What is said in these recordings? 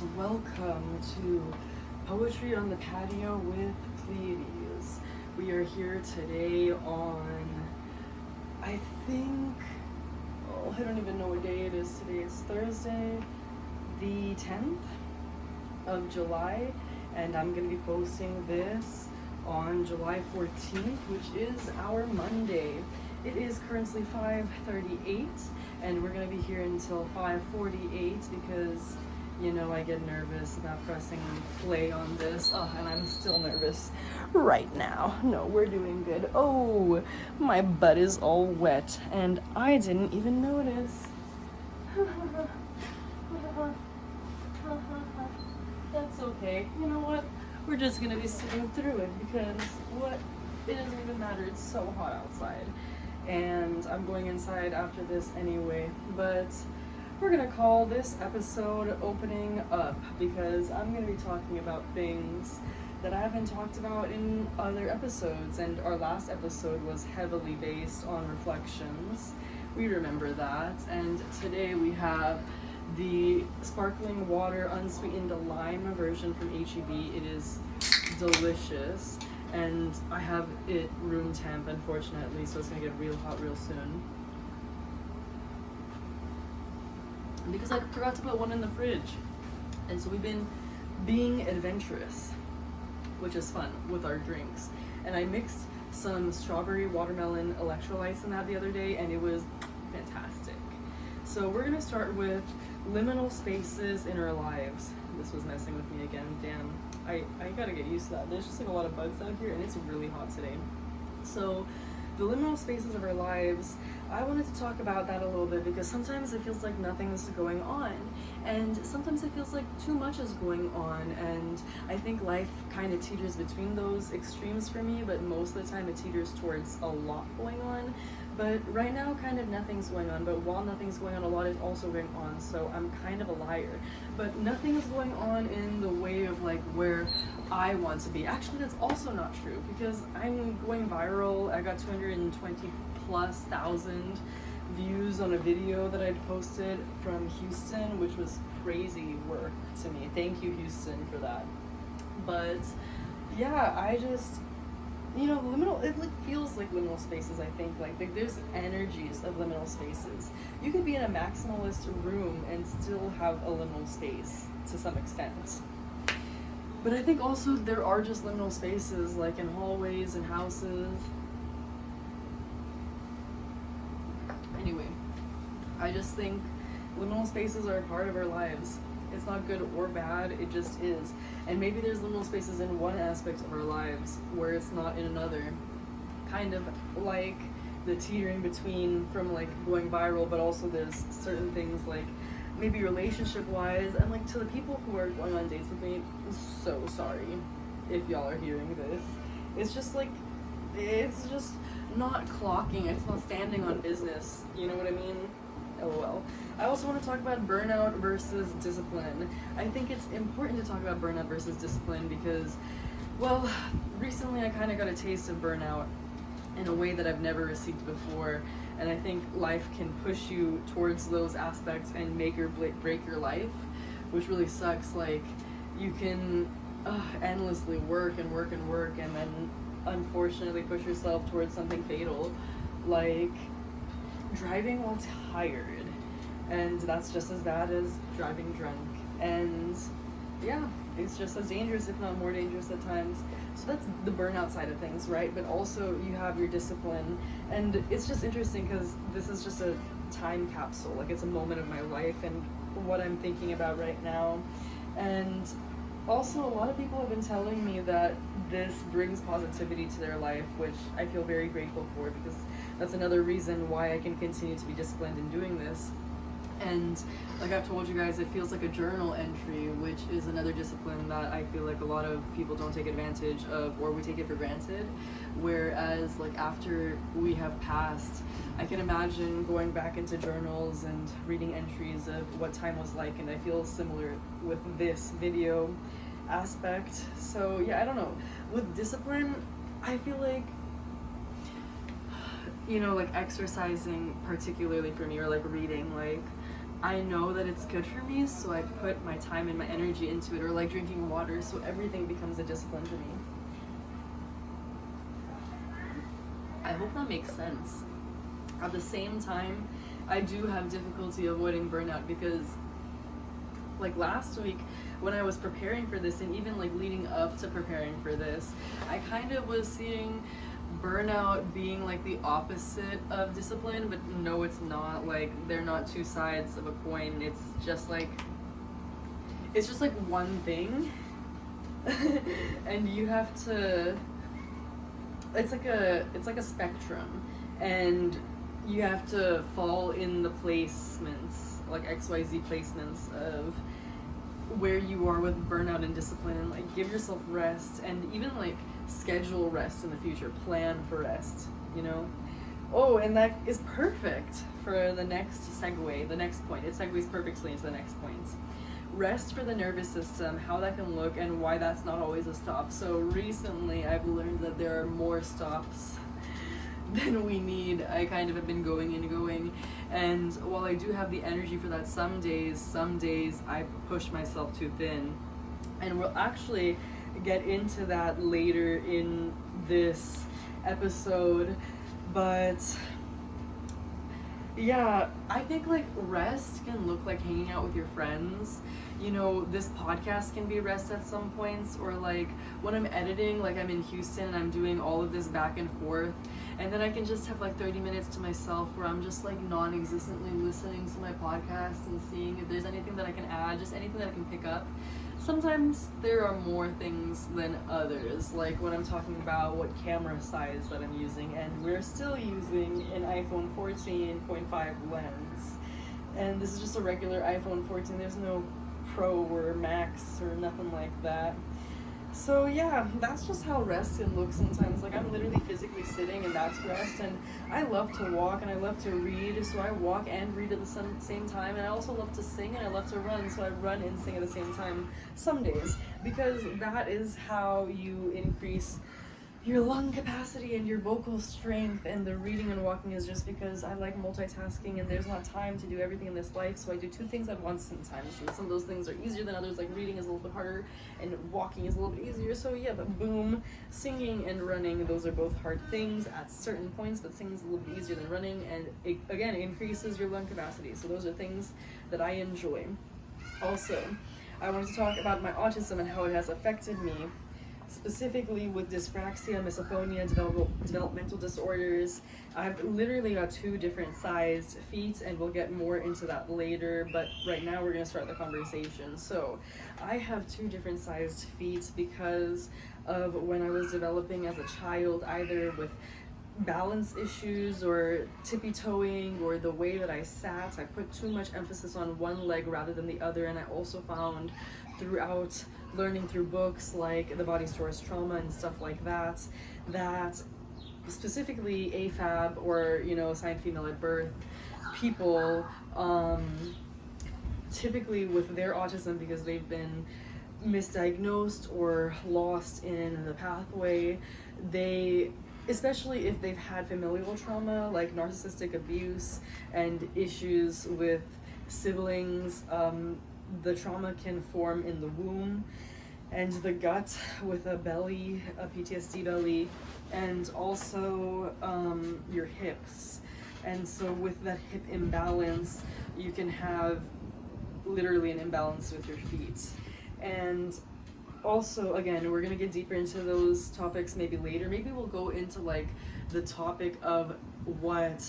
and welcome to Poetry on the Patio with Pleiades. We are here today on, I think, I don't even know what day it is today. It's Thursday, the 10th of July, and I'm going to be posting this on July 14th, which is our Monday. It is currently 5:38, and we're going to be here until 5:48 because, you know, I get nervous about pressing play on this. Oh, and I'm still nervous right now. No, we're doing good. Oh, my butt is all wet, and I didn't even notice. That's okay. You know what? We're just going to be sitting through it because it doesn't even matter. It's so hot outside. And I'm going inside after this anyway, but we're gonna call this episode Opening Up because I'm gonna be talking about things that I haven't talked about in other episodes, and our last episode was heavily based on reflections. We remember that, and today we have the sparkling water unsweetened lime version from H-E-B. It is delicious. And I have it room temp, unfortunately, so it's gonna get real hot real soon. Because I forgot to put one in the fridge. And so we've been being adventurous, which is fun, with our drinks. And I mixed some strawberry watermelon electrolytes in that the other day, and it was fantastic. So we're gonna start with liminal spaces in our lives. This was messing with me again, damn. I gotta get used to that. There's just like a lot of bugs out here, and it's really hot today. So the liminal spaces of our lives, I wanted to talk about that a little bit because sometimes it feels like nothing's going on, and sometimes it feels like too much is going on, and I think life kind of teeters between those extremes for me, but most of the time it teeters towards a lot going on. But right now, kind of nothing's going on, but while nothing's going on, a lot is also going on, so I'm kind of a liar. But nothing is going on in the way of like where I want to be. Actually, that's also not true, because I'm going viral. I got 220,000+ views on a video that I'd posted from Houston, which was crazy work to me. Thank you, Houston, for that. But yeah, I just, you know, liminal, it like feels like liminal spaces, I think. Like there's energies of liminal spaces. You could be in a maximalist room and still have a liminal space to some extent. But I think also there are just liminal spaces, like in hallways and houses. Anyway, I just think liminal spaces are a part of our lives. It's not good or bad, it just is. And maybe there's liminal spaces in one aspect of our lives where it's not in another. Kind of like the teetering between from like going viral, but also there's certain things like maybe relationship wise, and like to the people who are going on dates with me, I'm so sorry if y'all are hearing this. It's just like, it's just not clocking, it's not standing on business, you know what I mean? LOL. I also want to talk about burnout versus discipline. I think it's important to talk about burnout versus discipline because, well, recently I kind of got a taste of burnout in a way that I've never received before, and I think life can push you towards those aspects and make or break your life, which really sucks. Like, you can endlessly work and work and work, and then unfortunately push yourself towards something fatal, like driving while tired, and that's just as bad as driving drunk, and yeah, it's just as dangerous, if not more dangerous at times. So that's the burnout side of things, right? But also you have your discipline, and it's just interesting because this is just a time capsule, like it's a moment of my life and what I'm thinking about right now. And also, a lot of people have been telling me that this brings positivity to their life, which I feel very grateful for, because that's another reason why I can continue to be disciplined in doing this. And like I've told you guys, it feels like a journal entry, which is another discipline that I feel like a lot of people don't take advantage of, or we take it for granted. Whereas like after we have passed, I can imagine going back into journals and reading entries of what time was like, and I feel similar with this video aspect. So yeah, I don't know. With discipline, I feel like, you know, like exercising particularly for me, or like reading, like I know that it's good for me, so I put my time and my energy into it, or like drinking water, so everything becomes a discipline for me. I hope that makes sense. At the same time, I do have difficulty avoiding burnout because like last week when I was preparing for this, and even like leading up to preparing for this, I kind of was seeing burnout being like the opposite of discipline, but no, it's not. Like, they're not two sides of a coin. It's just like one thing. And you have to, it's like a spectrum, and you have to fall in the placements, like XYZ placements of where you are with burnout and discipline, and like give yourself rest, and even like schedule rest in the future, plan for rest, you know? Oh, and that is perfect for the next segue, the next point. It segues perfectly into the next point. Rest for the nervous system, how that can look, and why that's not always a stop. So recently I've learned that there are more stops than we need. I kind of have been going and going, and while I do have the energy for that some days I push myself too thin, and we'll actually get into that later in this episode. But yeah, I think like rest can look like hanging out with your friends. You know, this podcast can be rest at some points, or like when I'm editing, like I'm in Houston and I'm doing all of this back and forth, and then I can just have like 30 minutes to myself where I'm just like non-existently listening to my podcast and seeing if there's anything that I can add, just anything that I can pick up. Sometimes there are more things than others, like when I'm talking about what camera size that I'm using, and we're still using an iPhone 14.5 lens, and this is just a regular iPhone 14. There's no Pro or Max or nothing like that. So yeah, that's just how rest can look sometimes. Like I'm literally physically sitting, and that's rest. And I love to walk and I love to read, so I walk and read at the same time. And I also love to sing and I love to run, so I run and sing at the same time some days, because that is how you increase your lung capacity and your vocal strength. And the reading and walking is just because I like multitasking, and there's not time to do everything in this life, so I do two things at once sometimes, and some of those things are easier than others. Like reading is a little bit harder and walking is a little bit easier. So yeah, but boom, singing and running, those are both hard things at certain points, but singing is a little bit easier than running, and it again increases your lung capacity. So those are things that I enjoy. Also, I wanted to talk about my autism and how it has affected me, specifically with dyspraxia, misophonia, developmental disorders. I've literally got 2 different sized feet, and we'll get more into that later, but right now we're going to start the conversation. So I have 2 different sized feet because of when I was developing as a child, either with balance issues or tippy-toeing, or the way that I sat. I put too much emphasis on one leg rather than the other, and I also found throughout learning through books like The Body Stores Trauma and stuff like that, that specifically AFAB, or you know, assigned female at birth people, typically with their autism, because they've been misdiagnosed or lost in the pathway, they, especially if they've had familial trauma like narcissistic abuse and issues with siblings, the trauma can form in the womb and the gut with a belly, a PTSD belly, and also your hips. And so with that hip imbalance, you can have literally an imbalance with your feet. And also, again, we're gonna get deeper into those topics maybe later. Maybe we'll go into like the topic of what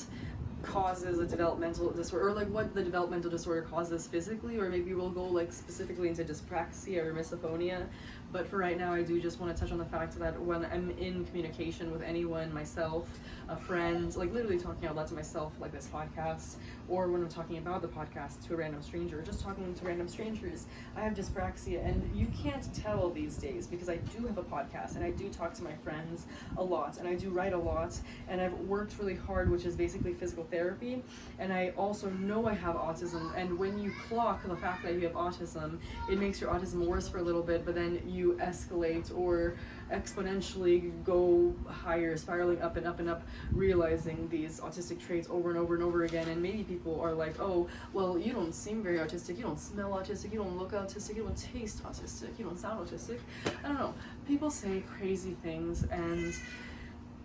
causes a developmental disorder, or like what the developmental disorder causes physically, or maybe we'll go like specifically into dyspraxia or misophonia. But for right now, I do just want to touch on the fact that when I'm in communication with anyone, myself, a friend, like literally talking out loud to myself like this podcast, or when I'm talking about the podcast to a random stranger, or just talking to random strangers, I have dyspraxia. And you can't tell these days because I do have a podcast and I do talk to my friends a lot, and I do write a lot, and I've worked really hard, which is basically physical therapy, and I also know I have autism. And when you clock the fact that you have autism, it makes your autism worse for a little bit, but then you escalate or exponentially go higher, spiraling up and up and up, realizing these autistic traits over and over and over again. And maybe people are like, oh, well, you don't seem very autistic, you don't smell autistic, you don't look autistic, you don't taste autistic, you don't sound autistic. I don't know. People say crazy things, and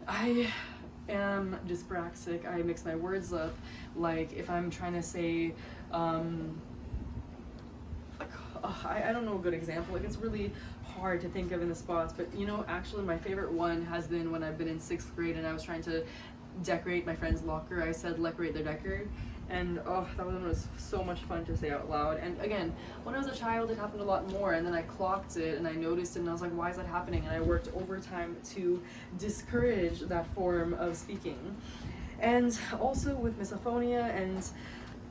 I am dyspraxic. I mix my words up. Like, if I'm trying to say, I don't know a good example. Like, it's really hard to think of in the spots, but you know, actually my favorite one has been when I've been in 6th grade and I was trying to decorate my friend's locker. I said, "Decorate their decker." And oh, that one was so much fun to say out loud. And again, when I was a child, it happened a lot more, and then I clocked it and I noticed it and I was like, why is that happening? And I worked overtime to discourage that form of speaking. And also with misophonia and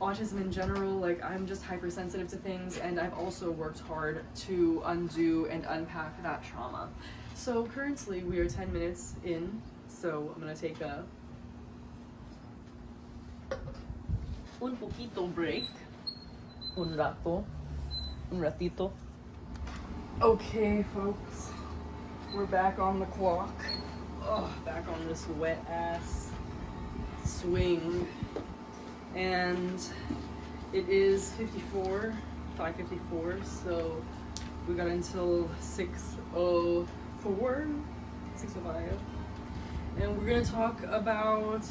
autism in general, like, I'm just hypersensitive to things, and I've also worked hard to undo and unpack that trauma. So currently we are 10 minutes in, so I'm gonna take un poquito break. Un ratito. Okay, folks, we're back on the clock. Back on this wet ass swing. And it is 5:54, so we got until 6:05. And we're gonna talk about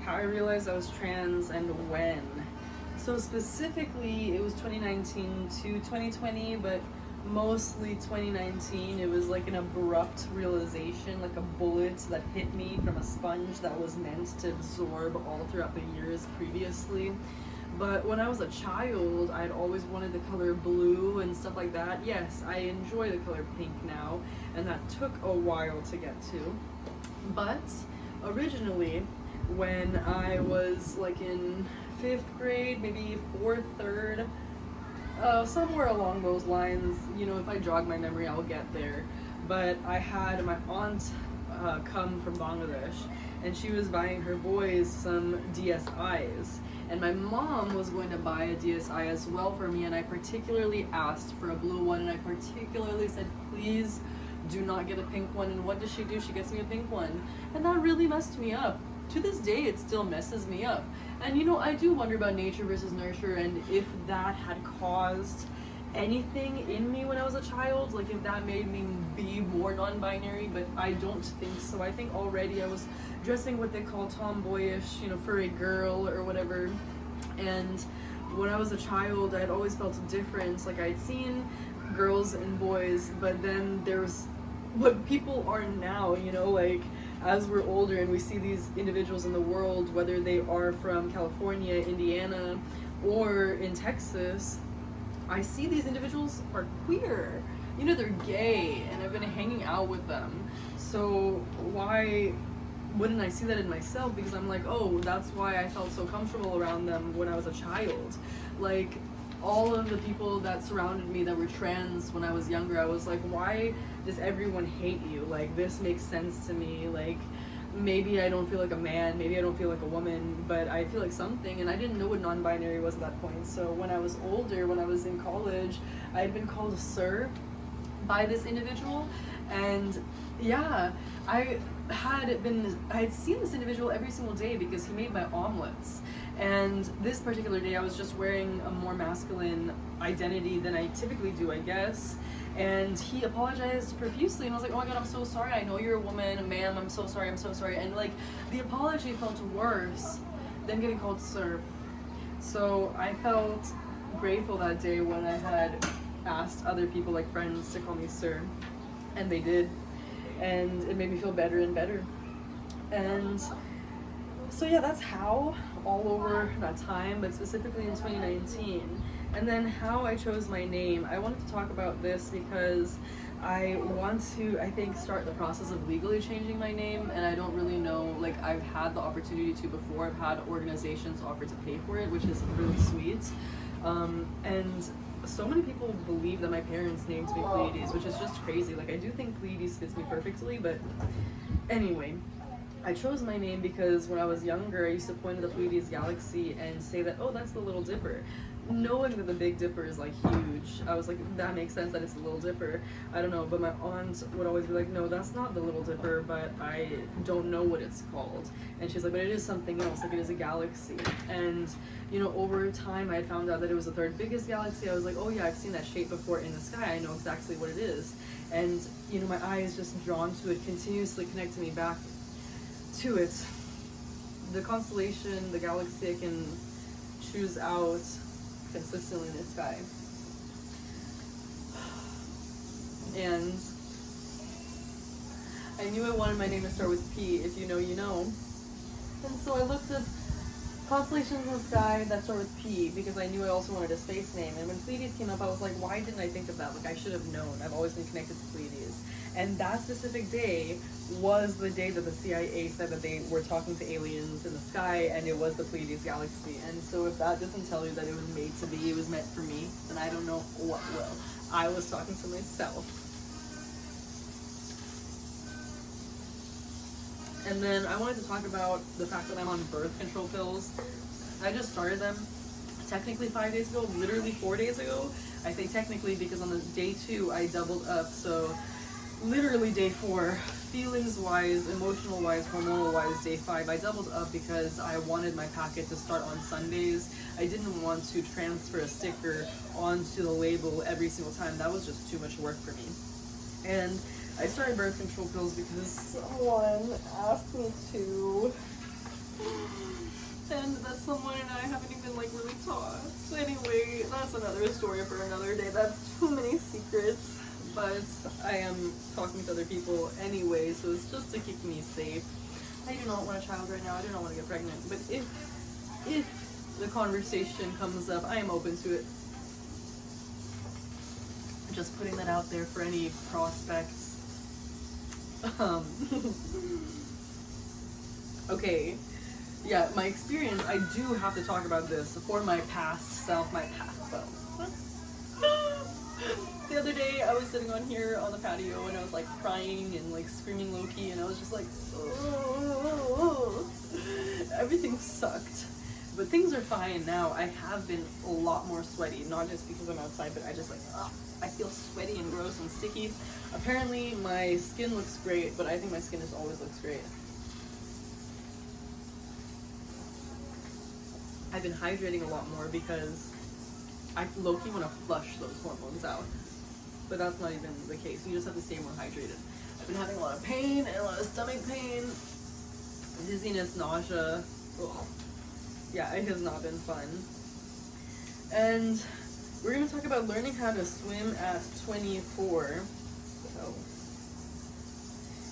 how I realized I was trans and when. So specifically, it was 2019 to 2020, but mostly 2019. It was like an abrupt realization, like a bullet that hit me from a sponge that was meant to absorb all throughout the years previously. But when I was a child, I'd always wanted the color blue and stuff like that. Yes, I enjoy the color pink now, and that took a while to get to. But originally, when I was like in 5th grade, maybe 4th, 3rd, somewhere along those lines, you know, if I jog my memory, I'll get there. But I had my aunt come from Bangladesh, and she was buying her boys some DSIs. And my mom was going to buy a DSI as well for me, and I particularly asked for a blue one, and I particularly said, please do not get a pink one. And what does she do? She gets me a pink one. And that really messed me up. To this day, it still messes me up. And you know, I do wonder about nature versus nurture, and if that had caused anything in me when I was a child, like if that made me be more non-binary, but I don't think so. I think already I was dressing what they call tomboyish, you know, for a girl or whatever. And when I was a child, I'd always felt a difference. Like, I'd seen girls and boys, but then there was what people are now, you know, like, as we're older and we see these individuals in the world, whether they are from California, Indiana, or in Texas, I see these individuals are queer. You know, they're gay, and I've been hanging out with them. So why wouldn't I see that in myself? Because I'm like, oh, that's why I felt so comfortable around them when I was a child. Like, all of the people that surrounded me that were trans when I was younger, I was like, why does everyone hate you? Like, this makes sense to me. Like, maybe I don't feel like a man, maybe I don't feel like a woman, but I feel like something. And I didn't know what non-binary was at that point. So when I was older, when I was in college, I had been called a sir by this individual. And yeah, I had seen this individual every single day because he made my omelets. And this particular day, I was just wearing a more masculine identity than I typically do, I guess. And he apologized profusely, and I was like, oh my god, I'm so sorry. I know you're a woman, ma'am, I'm so sorry, I'm so sorry. And like, the apology felt worse than getting called sir. So I felt grateful that day when I had asked other people, like friends, to call me sir. And they did. And it made me feel better and better. And so yeah, that's how, all over that time, but specifically in 2019. And then how I chose my name. I wanted to talk about this because I want to, I think, start the process of legally changing my name, and I don't really know, like, I've had the opportunity to before. I've had organizations offer to pay for it, which is really sweet. And so many people believe that my parents named me Pleiades, which is just crazy. Like, I do think Pleiades fits me perfectly, but anyway. I chose my name because when I was younger, I used to point at the Pleiades galaxy and say that, oh, that's the Little Dipper. knowing that the Big Dipper is like huge, I was like, that makes sense that it's the Little Dipper. I don't know, but my aunt would always be like, no, that's not the Little Dipper, but I don't know what it's called. And she's like, but it is something else, like it is a galaxy. And you know, over time I had found out that it was the third biggest galaxy. I was like, oh yeah, I've seen that shape before in the sky, I know exactly what it is. And you know, my eye is just drawn to it, continuously connecting me back to it. The constellation, the galaxy I can choose out consistently in the sky. And I knew I wanted my name to start with P. If you know, you know. And so I looked up constellations in the sky that start with P because I knew I also wanted a space name. And when Pleiades came up, I was like, why didn't I think of that? Like, I should have known. I've always been connected to Pleiades. And that specific day was the day that the CIA said that they were talking to aliens in the sky, and it was the Pleiades galaxy. And so if that doesn't tell you that it was made to be, it was meant for me, then I don't know what will. I was talking to myself. And then I wanted to talk about the fact that I'm on birth control pills. I just started them technically 5 days ago, literally 4 days ago. I say technically because on the day 2 I doubled up, so literally day 4, feelings wise, emotional wise, hormonal wise, day 5 I doubled up because I wanted my packet to start on Sundays. I didn't want to transfer a sticker onto the label every single time. That was just too much work for me. And I started birth control pills because someone asked me to, and that someone and I haven't even like really talked. Anyway, that's another story for another day. That's too many secrets. But I am talking to other people anyway, so it's just to keep me safe. I do not want a child right now. I do not want to get pregnant. But if the conversation comes up, I am open to it. Just putting that out there for any prospects. Okay, yeah, my experience, I do have to talk about this for my past self, The other day, I was sitting on here on the patio and I was like crying and like screaming low-key, and I was just like, oh. Everything sucked. But things are fine now. I have been a lot more sweaty, not just because I'm outside, but I just like, I feel sweaty and gross and sticky. Apparently my skin looks great, but I think my skin just always looks great. I've been hydrating a lot more because I low-key want to flush those hormones out. But that's not even the case. You just have to stay more hydrated. I've been having a lot of pain and a lot of stomach pain, dizziness, nausea. Ugh. Yeah, it has not been fun. And we're going to talk about learning how to swim at 24. So,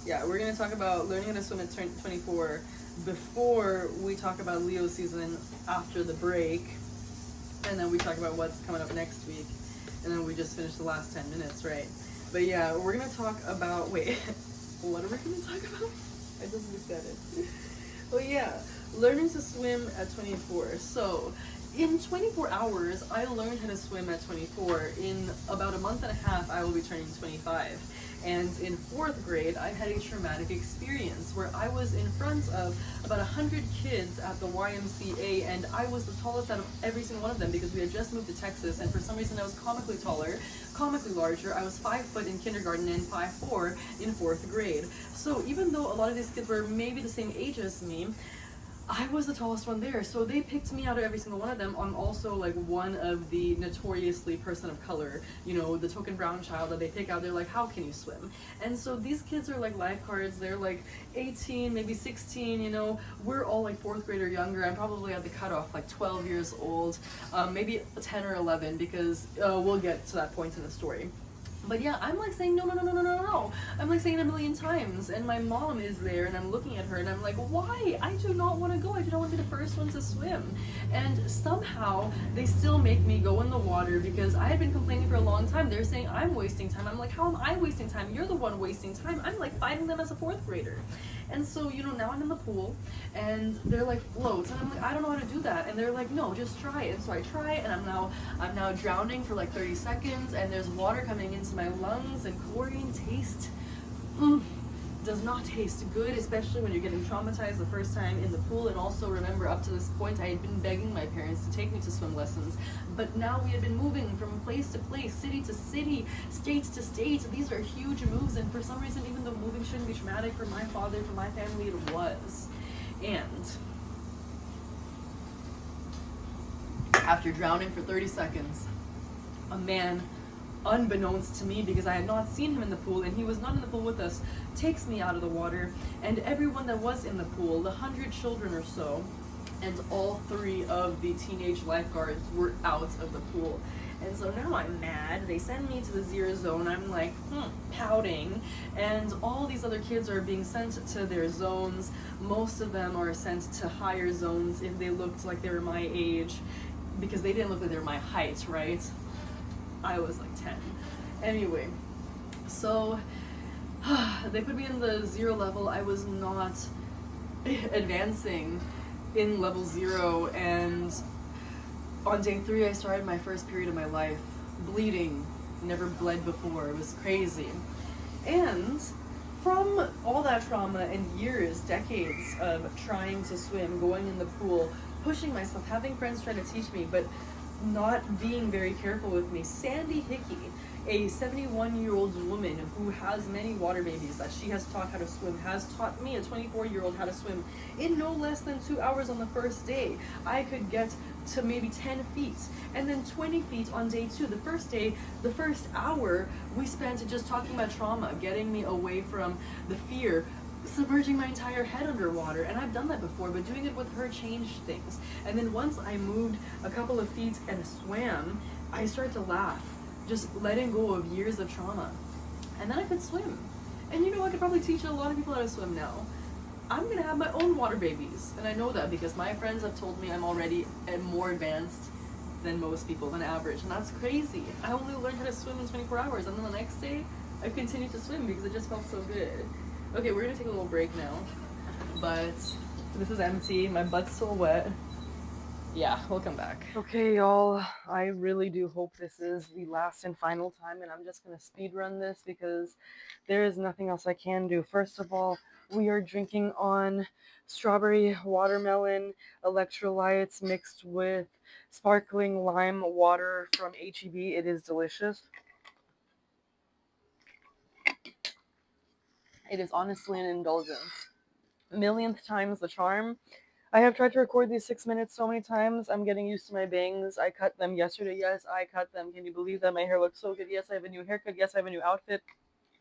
yeah, we're going to talk about learning how to swim at 24 before we talk about Leo season after the break. And then we talk about what's coming up next week. And then we just finished the last 10 minutes, right? But yeah, we're going to talk about, wait, what are we going to talk about? I just looked at it. Oh yeah, learning to swim at 24. So in 24 hours, I learned how to swim at 24. In about a month and a half, I will be turning 25. And in 4th grade, I had a traumatic experience where I was in front of about 100 kids at the YMCA, and I was the tallest out of every single one of them because we had just moved to Texas, and for some reason I was comically taller, comically larger. I was 5 foot in kindergarten and 5'4" in 4th grade. So even though a lot of these kids were maybe the same age as me, I was the tallest one there, so they picked me out of every single one of them. I'm also like one of the notoriously person of color, you know, the token brown child that they pick out. They're like, how can you swim? And so these kids are like lifeguards. They're like 18, maybe 16, you know. We're all like 4th grade or younger. I'm probably at the cutoff, like 12 years old, maybe 10 or 11, because we'll get to that point in the story. But yeah, I'm like saying, no. I'm like saying it a million times, and my mom is there, and I'm looking at her, and I'm like, why? I do not want to go. I do not want to be the first one to swim. And somehow, they still make me go in the water because I had been complaining for a long time. They're saying I'm wasting time. I'm like, how am I wasting time? You're the one wasting time. I'm like fighting them as a 4th grader. And so, you know, now I'm in the pool, and they're like, floats, and I'm like, I don't know how to do that. And they're like, no, just try it. And so I try, and I'm now drowning for like 30 seconds, and there's water coming into my lungs, and chlorine taste does does not taste good, especially when you're getting traumatized the first time in the pool. And also remember, up to this point, I had been begging my parents to take me to swim lessons. But now we had been moving from place to place, city to city, state to state. These are huge moves, and for some reason, even though moving shouldn't be traumatic for my father, for my family, it was. And after drowning for 30 seconds, a man, unbeknownst to me because I had not seen him in the pool and he was not in the pool with us, takes me out of the water, and everyone that was in the pool, the 100 children or so, and all 3 of the teenage lifeguards were out of the pool. And so now I'm mad. They send me to the 0 zone. I'm like, pouting. And all these other kids are being sent to their zones. Most of them are sent to higher zones if they looked like they were my age, because they didn't look like they were my height, right? I was like 10. Anyway, so they put me in the 0 level. I was not advancing in level 0, and on day 3 I started my first period of my life, bleeding. Never bled before. It was crazy. And from all that trauma and years, decades of trying to swim, going in the pool, pushing myself, having friends trying to teach me, but not being very careful with me, Sandy Hickey, a 71-year-old woman who has many water babies that she has taught how to swim, has taught me, a 24-year-old, how to swim in no less than 2 hours on the first day. I could get to maybe 10 feet, and then 20 feet on day 2. The first day, the first hour, we spent just talking about trauma, getting me away from the fear, submerging my entire head underwater. And I've done that before, but doing it with her changed things. And then once I moved a couple of feet and swam, I started to laugh, just letting go of years of trauma. And then I could swim. And you know, I could probably teach a lot of people how to swim now. I'm gonna have my own water babies, and I know that because my friends have told me I'm already more advanced than most people on average, and that's crazy. I only learned how to swim in 24 hours, and then the next day, I continued to swim because it just felt so good. Okay, we're gonna take a little break now, but this is empty, my butt's still wet. Yeah, we'll come back. Okay, y'all, I really do hope this is the last and final time, and I'm just gonna speed run this because there is nothing else I can do. First of all, we are drinking on strawberry watermelon electrolytes mixed with sparkling lime water from HEB. It is delicious. It is honestly an indulgence. Millionth times the charm. I have tried to record these 6 minutes so many times. I'm getting used to my bangs. I cut them yesterday. Yes, I cut them. Can you believe that? My hair looks so good. Yes, I have a new haircut. Yes, I have a new outfit.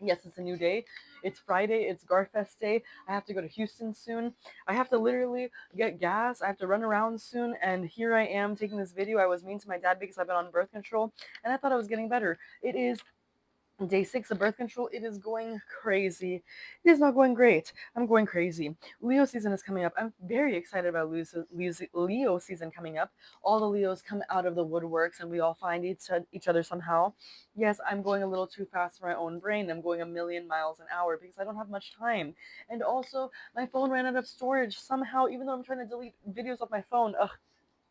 Yes, it's a new day. It's Friday. It's Garfest Day. I have to go to Houston soon. I have to literally get gas. I have to run around soon. And here I am taking this video. I was mean to my dad because I've been on birth control. And I thought I was getting better. It is day 6 of birth control. It is going crazy. It is not going great. I'm going crazy. Leo season is coming up. I'm very excited about Leo season coming up. All the Leos come out of the woodworks and we all find each other somehow. Yes, I'm going a little too fast for my own brain. I'm going a million miles an hour because I don't have much time. And also, my phone ran out of storage somehow, even though I'm trying to delete videos off my phone. Ugh.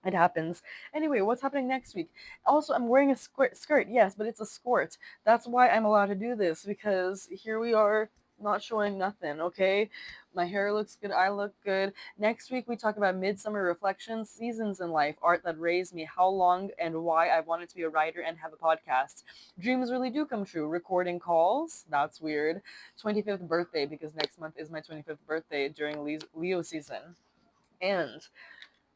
It happens. Anyway, what's happening next week? Also, I'm wearing a skirt, yes, but it's a skirt. That's why I'm allowed to do this, because here we are, not showing nothing, okay? My hair looks good, I look good. Next week, we talk about midsummer reflections, seasons in life, art that raised me, how long and why I wanted to be a writer and have a podcast. Dreams really do come true. Recording calls, that's weird. 25th birthday, because next month is my 25th birthday during Leo season. And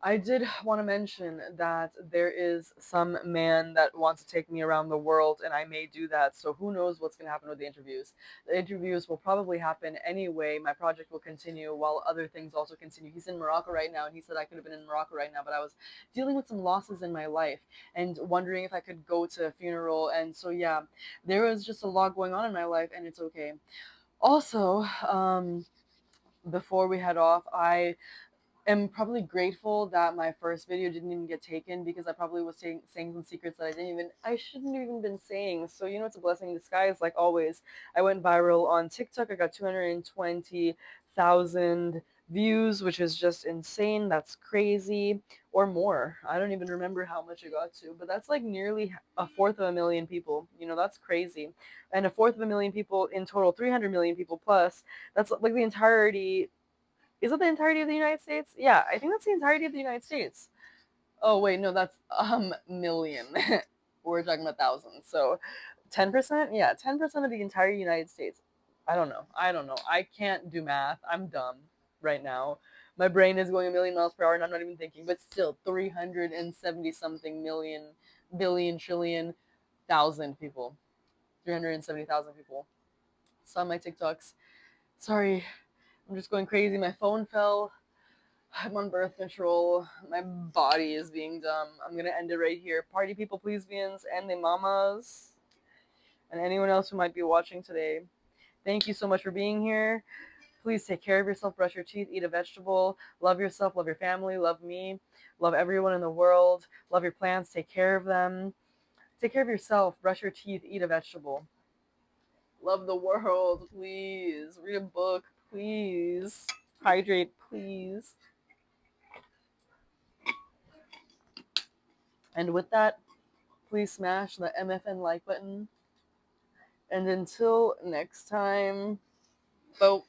I did want to mention that there is some man that wants to take me around the world, and I may do that. So who knows what's going to happen with the interviews. The interviews will probably happen anyway. My project will continue while other things also continue. He's in Morocco right now, and he said I could have been in Morocco right now, but I was dealing with some losses in my life and wondering if I could go to a funeral. And so, yeah, there was just a lot going on in my life, and it's okay. Also, before we head off, I am probably grateful that my first video didn't even get taken because I probably was saying some secrets that I shouldn't have even been saying. So, you know, it's a blessing in disguise, like always. I went viral on TikTok. I got 220,000 views, which is just insane. That's crazy. Or more. I don't even remember how much it got to, but that's like nearly a fourth of a million people. That's crazy. And a fourth of a million people in total, 300 million people plus. That's like the entirety. Is it the entirety of the United States? Yeah, I think that's the entirety of the United States. Oh wait, no, that's million. We're talking about thousands. So 10%? Yeah, 10% of the entire United States. I don't know. I can't do math. I'm dumb right now. My brain is going a million miles per hour and I'm not even thinking, but still 370 something million, billion, trillion, thousand people. 370,000 people. Saw my TikToks. Sorry, I'm just going crazy. My phone fell. I'm on birth control. My body is being dumb. I'm gonna end it right here. Party people, please, beans, and the mamas, and anyone else who might be watching today. Thank you so much for being here. Please take care of yourself, brush your teeth, eat a vegetable, love yourself, love your family, love me, love everyone in the world, love your plants, take care of them. Take care of yourself, brush your teeth, eat a vegetable. Love the world, please. Read a book, please. Hydrate, please. And with that, please smash the MFN like button. And until next time, vote.